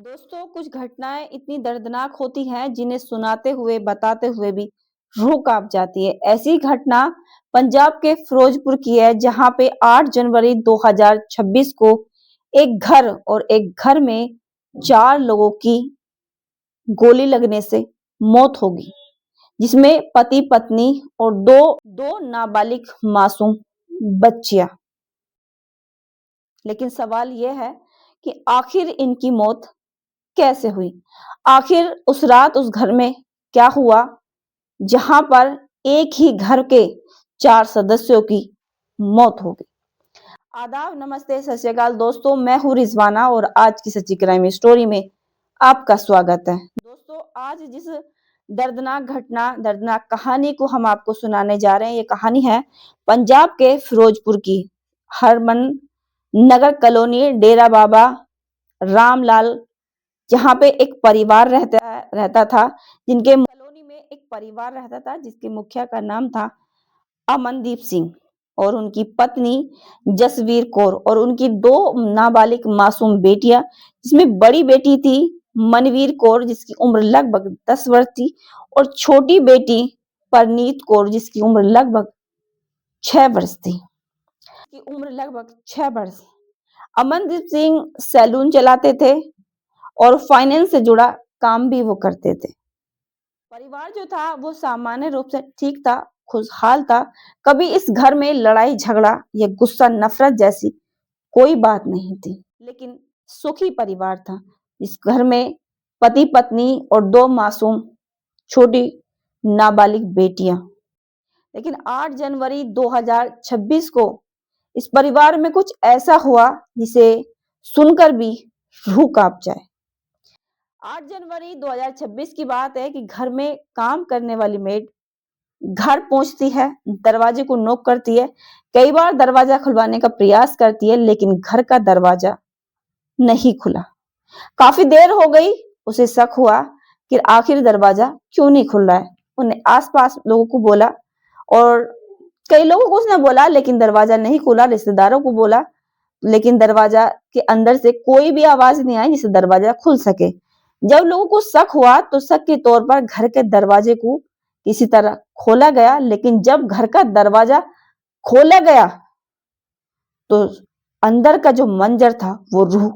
दोस्तों, कुछ घटनाएं इतनी दर्दनाक होती हैं जिन्हें सुनाते हुए बताते हुए भी रूह कांप जाती है। ऐसी घटना पंजाब के फिरोजपुर की है, जहां पे 8 जनवरी 2026 को एक घर में 4 लोगों की गोली लगने से मौत होगी, जिसमें पति पत्नी और दो दो नाबालिग मासूम बच्चियां। लेकिन सवाल यह है कि आखिर इनकी मौत कैसे हुई? आखिर उस रात उस घर में क्या हुआ, जहां पर एक ही घर के 4 सदस्यों की मौत हो गई? आदाब, नमस्ते, सत श्री अकाल दोस्तों, मैं हूं रिजवाना और आज की सच्ची क्राइम स्टोरी में आपका स्वागत है। दोस्तों, आज जिस दर्दनाक कहानी को हम आपको सुनाने जा रहे हैं, ये कहानी है पंजाब के फिरोजपुर की हरमन नगर कॉलोनी डेरा बाबा रामलाल, जहाँ पे एक परिवार रहता था। जिनके कॉलोनी में एक परिवार रहता था जिसके मुखिया का नाम था अमनदीप सिंह और उनकी पत्नी जसवीर कौर और उनकी 2 नाबालिग मासूम बेटियां, जिसमें बड़ी बेटी थी मनवीर कौर जिसकी उम्र लगभग 10 वर्ष थी और छोटी बेटी परनीत कौर जिसकी उम्र लगभग 6 वर्ष थी। अमनदीप सिंह सैलून चलाते थे और फाइनेंस से जुड़ा काम भी वो करते थे। परिवार जो था वो सामान्य रूप से ठीक था, खुशहाल था। कभी इस घर में लड़ाई झगड़ा या गुस्सा नफरत जैसी कोई बात नहीं थी। लेकिन सुखी परिवार था। इस घर में पति पत्नी और 2 मासूम छोटी नाबालिग बेटियां। लेकिन 8 जनवरी 2026 को इस परिवार में कुछ ऐसा हुआ जिसे सुनकर भी रूह कांप जाए। 8 जनवरी 2026 की बात है कि घर में काम करने वाली मेड घर पहुंचती है, दरवाजे को नॉक करती है। कई बार दरवाजा खुलवाने का प्रयास करती है, लेकिन घर का दरवाजा नहीं खुला। काफी देर हो गई, उसे शक हुआ कि आखिर दरवाजा क्यों नहीं खुल रहा है। उन्हें आसपास लोगों को बोला और कई लोगों को उसने बोला, लेकिन दरवाजा नहीं खुला। रिश्तेदारों को बोला, लेकिन दरवाजा के अंदर से कोई भी आवाज नहीं आई जिससे दरवाजा खुल सके। जब लोगों को शक हुआ तो शक के तौर पर घर के दरवाजे को किसी तरह खोला गया, लेकिन जब घर का दरवाजा खोला गया तो अंदर का जो मंजर था वो रूह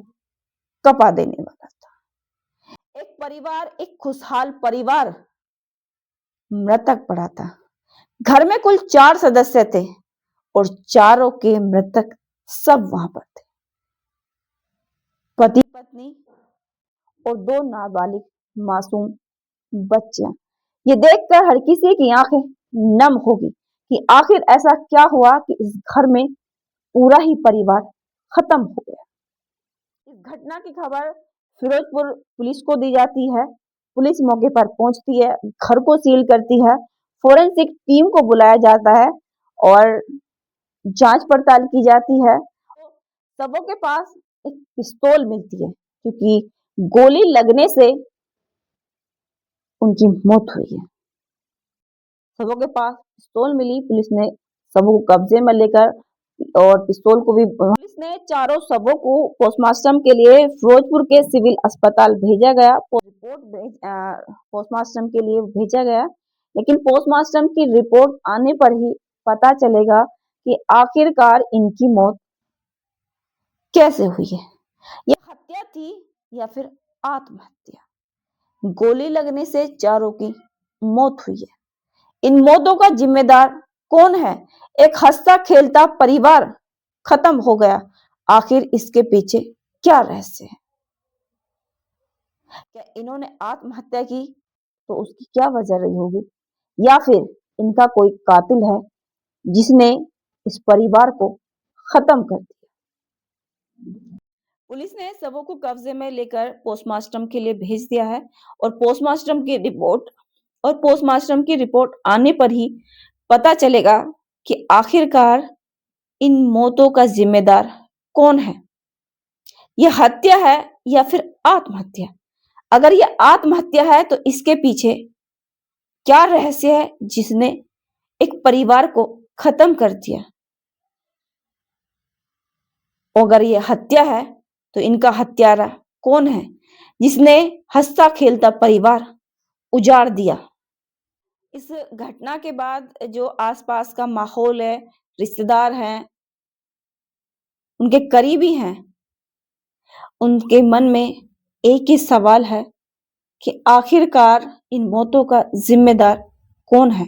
कपा देने वाला था। एक खुशहाल परिवार मृतक पड़ा था। घर में कुल 4 सदस्य थे और चारों के मृतक सब वहां पर थे। पति पत्नी और 2 नाबालिग मासूम बच्चियां। ये देखकर हर किसी की आंखें नम होगी कि आखिर ऐसा क्या हुआ कि इस घर में पूरा ही परिवार खत्म हो गया। इस घटना की खबर फिरोजपुर पुलिस को दी जाती है। पुलिस मौके पर पहुंचती है, घर को सील करती है, फोरेंसिक टीम को बुलाया जाता है और जांच पड़ताल की जाती है। सबों के पास एक पिस्तौल मिलती है, क्योंकि गोली लगने से उनकी मौत हुई है। सबों के पास पिस्तौल मिली। पुलिस ने सबों को कब्जे में लेकर और पिस्तौल को भी पुलिस ने चारों सबों को पोस्टमार्टम के लिए फिरोजपुर के सिविल अस्पताल भेजा गया। पोस्टमार्टम के लिए भेजा गया, लेकिन पोस्टमार्टम की रिपोर्ट आने पर ही पता चलेगा कि आखिरकार इनकी मौत कैसे हुई है। यह हत्या थी या फिर आत्महत्या। गोली लगने से चारों की मौत हुई है। इन मौतों का जिम्मेदार कौन है? एक हंसता खेलता परिवार खत्म हो गया। आखिर इसके पीछे क्या रहस्य है? क्या इन्होंने आत्महत्या की तो उसकी क्या वजह रही होगी, या फिर इनका कोई कातिल है जिसने इस परिवार को खत्म कर दिया? पुलिस ने सबों को कब्जे में लेकर पोस्टमार्टम के लिए भेज दिया है और पोस्टमार्टम की रिपोर्ट आने पर ही पता चलेगा कि आखिरकार इन मौतों का जिम्मेदार कौन है। यह हत्या है या फिर आत्महत्या? अगर यह आत्महत्या है तो इसके पीछे क्या रहस्य है जिसने एक परिवार को खत्म कर दिया? अगर यह हत्या है तो इनका हत्यारा कौन है? जिसने हंसता खेलता परिवार उजाड़ दिया। इस घटना के बाद जो आसपास का माहौल है, रिश्तेदार हैं, उनके करीबी हैं, उनके मन में एक ही सवाल है कि आखिरकार इन मौतों का जिम्मेदार कौन है?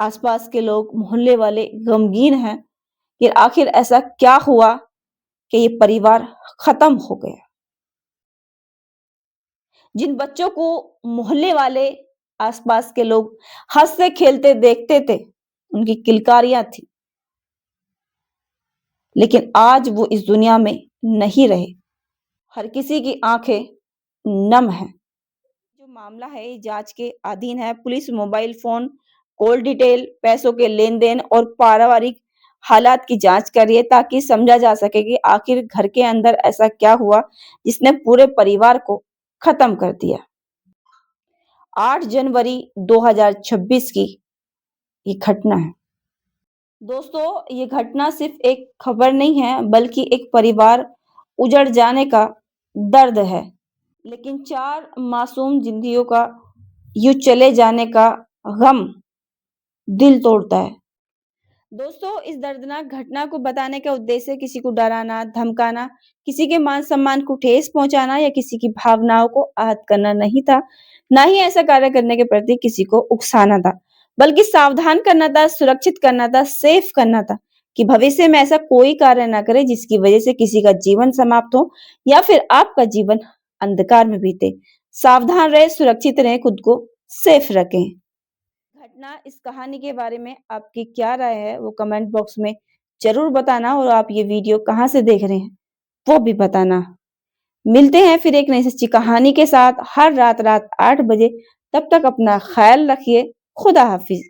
आसपास के लोग, मोहल्ले वाले गमगीन हैं कि आखिर ऐसा क्या हुआ कि ये परिवार खत्म हो गया। जिन बच्चों को मोहल्ले वाले, आसपास के लोग हंसते खेलते देखते थे, उनकी किलकारियां थी, लेकिन आज वो इस दुनिया में नहीं रहे। हर किसी की आंखें नम हैं। जो मामला है ये जांच के अधीन है। Police mobile phone, call detail, पैसों के लेन देन और पारिवारिक हालात की जांच कर रही है ताकि समझा जा सके कि आखिर घर के अंदर ऐसा क्या हुआ जिसने पूरे परिवार को खत्म कर दिया। 8 जनवरी 2026 की ये घटना है। दोस्तों, ये घटना सिर्फ एक खबर नहीं है बल्कि एक परिवार उजड़ जाने का दर्द है। लेकिन 4 मासूम जिंदगियों का यूं चले जाने का गम दिल तोड़ता है। दोस्तों, इस दर्दनाक घटना को बताने का उद्देश्य किसी को डराना, धमकाना, किसी के मान सम्मान को ठेस पहुंचाना या किसी की भावनाओं को आहत करना नहीं था। ना ही ऐसा कार्य करने के प्रति किसी को उकसाना था, बल्कि सावधान करना था, सुरक्षित करना था, सेफ करना था कि भविष्य में ऐसा कोई कार्य ना करे जिसकी वजह से किसी का जीवन समाप्त हो या फिर आपका जीवन अंधकार में बीते। सावधान रहे, सुरक्षित रहे, खुद को सेफ रखें। घटना, इस कहानी के बारे में आपकी क्या राय है वो कमेंट बॉक्स में जरूर बताना और आप ये वीडियो कहाँ से देख रहे हैं वो भी बताना। मिलते हैं फिर एक नई सच्ची कहानी के साथ हर रात 8 बजे। तब तक अपना ख्याल रखिए। खुदा हाफिज।